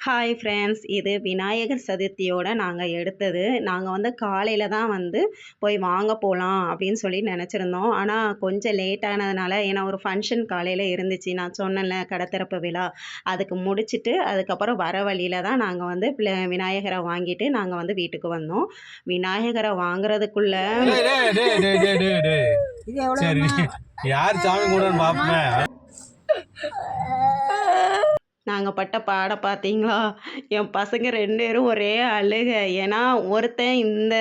Hi friends, இது விநாயகர் சதுர்த்தியோட நாங்கள் எடுத்தது. நாங்கள் வந்து காலையில் தான் வந்து போய் வாங்க போகலாம் அப்படின்னு சொல்லி நினச்சிருந்தோம். ஆனால் கொஞ்சம் லேட் ஆனதுனால, ஏன்னா ஒரு ஃபங்க்ஷன் காலையில் இருந்துச்சு. நான் சொன்னேன்ல கடை திறப்பு விழா, அதுக்கு முடிச்சுட்டு அதுக்கப்புறம் வர வழியில தான் நாங்கள் வந்து விநாயகரை வாங்கிட்டு நாங்கள் வந்து வீட்டுக்கு வந்தோம். விநாயகரை வாங்குறதுக்குள்ள டேய் டேய் டேய் டேய் டேய் டேய் டேய். சரி, யார் சாமி கும்பிடுன்னு பார்ப்பேன். நாங்கள் பட்ட பாட பார்த்தீங்களா? என் பசங்க 2 பேரும் ஒரே அழுக. ஏன்னா ஒருத்தன் இந்த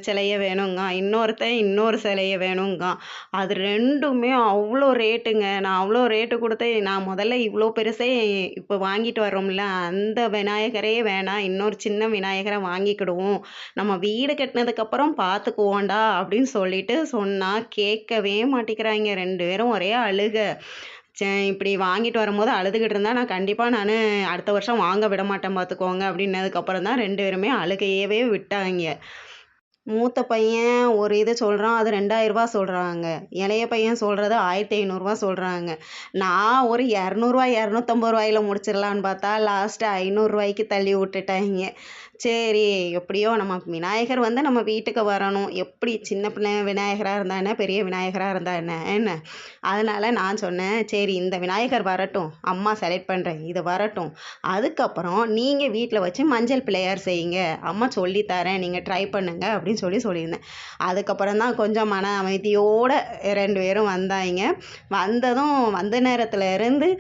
சிலைய வேணுங்கான், இன்னொருத்தன் இன்னொரு சிலைய வேணுங்கான். அது 2மே அவ்வளோ ரேட்டுங்க. நான் அவ்வளோ ரேட்டு கொடுத்து நான் முதல்ல இவ்வளோ பெருசே இப்போ வாங்கிட்டு வர்றோம்ல, அந்த விநாயகரே வேணாம், இன்னொரு சின்ன விநாயகரை வாங்கிக்கிடுவோம், நம்ம வீடு கட்டினதுக்கப்புறம் பார்த்துக்குவோண்டா அப்படின்னு சொல்லிட்டு சொன்னால் கேட்கவே மாட்டேங்கிறாங்க. 2 பேரும் ஒரே அழுக. இப்படி வாங்கிட்டு வரும்போது அழுதுகிட்டு இருந்தா நான் கண்டிப்பாக அடுத்த வருஷம் வாங்க விட மாட்டேன் பார்த்துக்கோங்க அப்படின்னதுக்கப்புறம் தான் 2 பேருமே அழுகையவே விட்டாங்க. மூத்த பையன் ஒரு இது சொல்கிறான், அது ரூ. 2000 சொல்கிறாங்க. இளைய பையன் சொல்கிறது ரூ. 1500 சொல்கிறாங்க. நான் ஒரு ரூ. 200 ரூ. 250 முடிச்சிடலான்னு பார்த்தா லாஸ்ட்டு ரூ. 500 தள்ளி விட்டுட்டாங்க. சரி, எப்படியோ நம்ம விநாயகர் வந்து நம்ம வீட்டுக்கு வரணும். எப்படி சின்ன பிள்ளை விநாயகராக இருந்தா என்ன, பெரிய விநாயகராக இருந்தா என்ன. அதனால் நான் சொன்னேன், சரி இந்த விநாயகர் வரட்டும், அம்மா செலக்ட் பண்ணுறேன், இது வரட்டும், அதுக்கப்புறம் நீங்கள் வீட்டில் வச்சு மஞ்சள் பிள்ளையார் செய்யுங்க, அம்மா சொல்லித்தரேன், நீங்கள் ட்ரை பண்ணுங்க அப்படின்னு சொல்லியிருந்தேன். அதுக்கப்புறம் தான் கொஞ்சம் மன அமைதியோடு 2 பேரும் வந்தாங்க. வந்ததும் வந்த நேரத்தில் இருந்து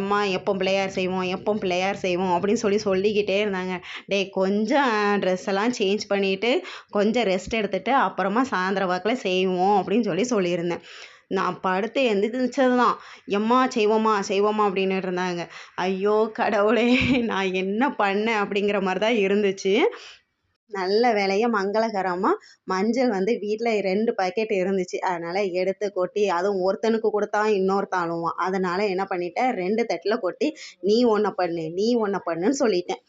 அம்மா எப்போ பிள்ளையார் செய்வோம் அப்படின்னு சொல்லிக்கிட்டே இருந்தாங்க. டேய் கொஞ்சம் ட்ரெஸ் எல்லாம் சேஞ்ச் பண்ணிவிட்டு கொஞ்சம் ரெஸ்ட் எடுத்துகிட்டு அப்புறமா சாயந்தரம் வாக்கில் செய்வோம் அப்படின்னு சொல்லியிருந்தேன். நான் படுத்து எந்திரிச்சது தான், எம்மா செய்வோமா அப்படின்னு இருந்தாங்க. ஐயோ கடவுளே, நான் என்ன பண்ணேன் அப்படிங்கிற மாதிரி தான் இருந்துச்சு. நல்ல வேலையாக மங்களகரமாக மஞ்சள் வந்து வீட்டில் 2 பாக்கெட் இருந்துச்சு. அதனால் எடுத்து கொட்டி, அதுவும் ஒருத்தனுக்கு கொடுத்தா இன்னொருத்தன் அழுவான். அதனால் என்ன பண்ணிட்டேன், 2 தட்டில் கொட்டி நீ ஒன்று பண்ணுன்னு சொல்லிட்டேன்.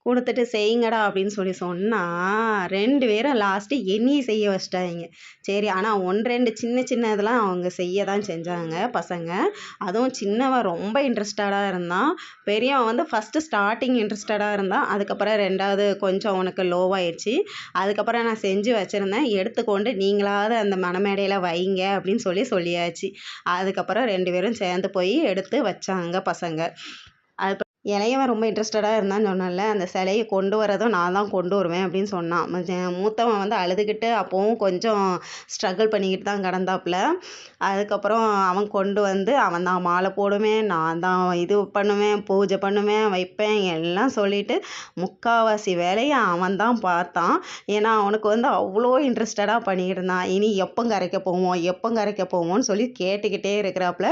கொடுத்துட்டு செய்யுங்கடா அப்படின்னு சொன்னால் 2 பேரும் லாஸ்ட்டு என்னையை செய்ய வச்சிட்டாங்க. சரி, ஆனால் 1, 2 சின்ன இதெல்லாம் அவங்க செய்ய தான் செஞ்சாங்க பசங்க. அதுவும் சின்னவன் ரொம்ப இன்ட்ரெஸ்டடாக இருந்தான். பெரியவன் வந்து ஃபஸ்ட்டு ஸ்டார்டிங் இன்ட்ரெஸ்டடாக இருந்தான். அதுக்கப்புறம் 2வது கொஞ்சம் அவனுக்கு லோவாயிடுச்சு. அதுக்கப்புறம் நான் செஞ்சு வச்சுருந்தேன், எடுத்துக்கொண்டு நீங்களாவது அந்த மணமேடையில் வைங்க அப்படின்னு சொல்லியாச்சு. அதுக்கப்புறம் 2 பேரும் சேர்ந்து போய் எடுத்து வச்சாங்க பசங்க. அது இளையவன் ரொம்ப இன்ட்ரெஸ்டடாக இருந்தான்னு சொன்னான்ல, அந்த சிலையை கொண்டு வரதும் நான் தான் கொண்டு வருவேன் அப்படின்னு சொன்னான். மூத்தவன் வந்து அழுதுகிட்டு அப்போவும் கொஞ்சம் ஸ்ட்ரகிள் பண்ணிக்கிட்டு தான் கிடந்தாப்புல. அதுக்கப்புறம் அவன் கொண்டு வந்து அவன் தான் மாலை போடுவேன், நான் தான் இது பண்ணுவேன், பூஜை பண்ணுவேன், வைப்பேன் எல்லாம் சொல்லிவிட்டு முக்கால்வாசி வேலையை அவன் தான் பார்த்தான். ஏன்னா அவனுக்கு வந்து அவ்வளோ இன்ட்ரெஸ்டடாக பண்ணிக்கிட்டு இருந்தான். இனி எப்போ கரைக்க போவோம்னு சொல்லி கேட்டுக்கிட்டே இருக்கிறாப்புல.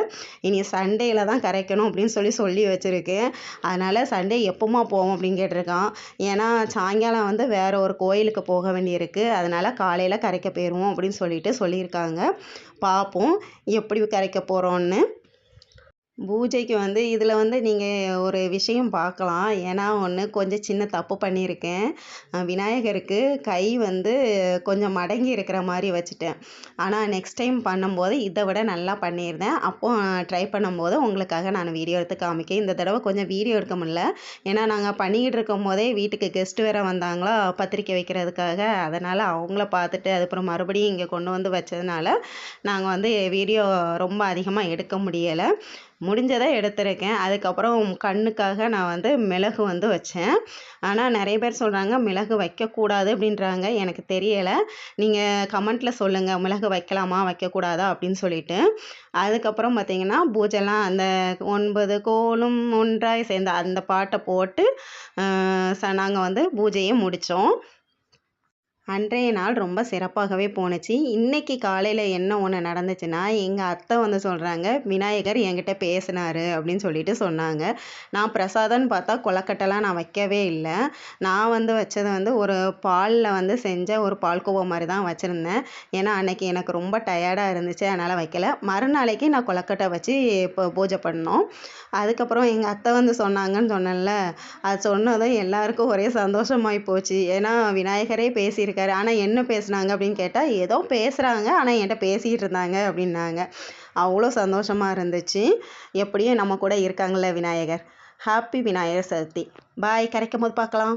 இனி சண்டேயில் தான் கரைக்கணும் அப்படின்னு சொல்லி வச்சுருக்கேன். அதனால் சண்டே எப்போம்மா போவோம் அப்படின்னு கேட்டிருக்கான். ஏன்னா சாயங்காலம் வந்து வேறு ஒரு கோயிலுக்கு போக வேண்டியிருக்கு, அதனால் காலையில் கரைக்க போயிடுவோம் அப்படின்னு சொல்லியிருக்காங்க. பார்ப்போம் எப்படி கரைக்க போகிறோன்னு. பூஜைக்கு வந்து இதில் வந்து நீங்கள் ஒரு விஷயம் பார்க்கலாம். ஏன்னா ஒன்று கொஞ்சம் சின்ன தப்பு பண்ணியிருக்கேன். விநாயகருக்கு கை வந்து கொஞ்சம் மடங்கி இருக்கிற மாதிரி வச்சுட்டேன். ஆனால் நெக்ஸ்ட் டைம் பண்ணும்போது இதை விட நல்லா பண்ணியிருந்தேன். அப்போது ட்ரை பண்ணும்போது உங்களுக்காக நான் வீடியோ எடுத்து காமிக்கேன். இந்த தடவை கொஞ்சம் வீடியோ எடுக்க முடியல. ஏன்னா நாங்கள் பண்ணிக்கிட்டு இருக்கும் போதே வீட்டுக்கு கெஸ்ட்டு வேறு வந்தாங்களா பத்திரிக்கை வைக்கிறதுக்காக. அதனால் அவங்கள பார்த்துட்டு அதுக்கப்புறம் மறுபடியும் இங்கே கொண்டு வந்து வச்சதுனால நாங்கள் வந்து வீடியோ ரொம்ப அதிகமாக எடுக்க முடியலை. முடிஞ்சதை எடுத்திருக்கேன். அதுக்கப்புறம் கண்ணுக்காக நான் வந்து மிளகு வந்து வச்சேன். ஆனால் நிறைய பேர் சொல்கிறாங்க மிளகு வைக்கக்கூடாது அப்படின்றாங்க. எனக்கு தெரியலை, நீங்கள் கமெண்ட்டில் சொல்லுங்கள் மிளகு வைக்கலாமா வைக்கக்கூடாதா அப்படின்னு சொல்லிட்டு. அதுக்கப்புறம் பார்த்திங்கன்னா பூஜைலாம் அந்த 9 கோலும் ஒன்றாய் சேர்ந்த அந்த பாட்டை போட்டு நாங்கள் வந்து பூஜையை முடித்தோம். அன்றைய நாள் ரொம்ப சிறப்பாகவே போணுச்சு. இன்றைக்கி காலையில் என்ன ஒன்று நடந்துச்சுன்னா, எங்கள் அத்தை வந்து சொல்கிறாங்க, விநாயகர் என்கிட்ட பேசினார் அப்படின்னு சொல்லிட்டு சொன்னாங்க. நான் பிரசாதம்னு பார்த்தா கொலக்கட்டைலாம் நான் வைக்கவே இல்லை. நான் வந்து வச்சது வந்து ஒரு பாலில் வந்து செஞ்ச ஒரு பால்கோவா மாதிரி தான் வச்சுருந்தேன். ஏன்னா அன்றைக்கி எனக்கு ரொம்ப டயர்டாக இருந்துச்சு, அதனால் வைக்கல. மறுநாளைக்கு நான் கொலக்கட்டை வச்சு இப்போ பூஜை பண்ணோம். அதுக்கப்புறம் எங்கள் அத்தை வந்து சொன்னாங்கன்னு சொன்னேன்ல, அது சொன்னதும் எல்லாருக்கும் ஒரே சந்தோஷமாகி போச்சு. ஏன்னா விநாயகரே பேசியிருக்காரு. ஆனால் என்ன பேசுனாங்க அப்படின்னு கேட்டால், ஏதோ பேசுகிறாங்க ஆனால் என்கிட்ட பேசிகிட்டு இருந்தாங்க அப்படின்னாங்க. அவ்வளோ சந்தோஷமாக இருந்துச்சு. எப்படியும் நம்ம கூட இருக்காங்கள்ல விநாயகர். ஹாப்பி விநாயகர் சதுர்த்தி. பாய், கரைக்கும் போது பார்க்கலாம்.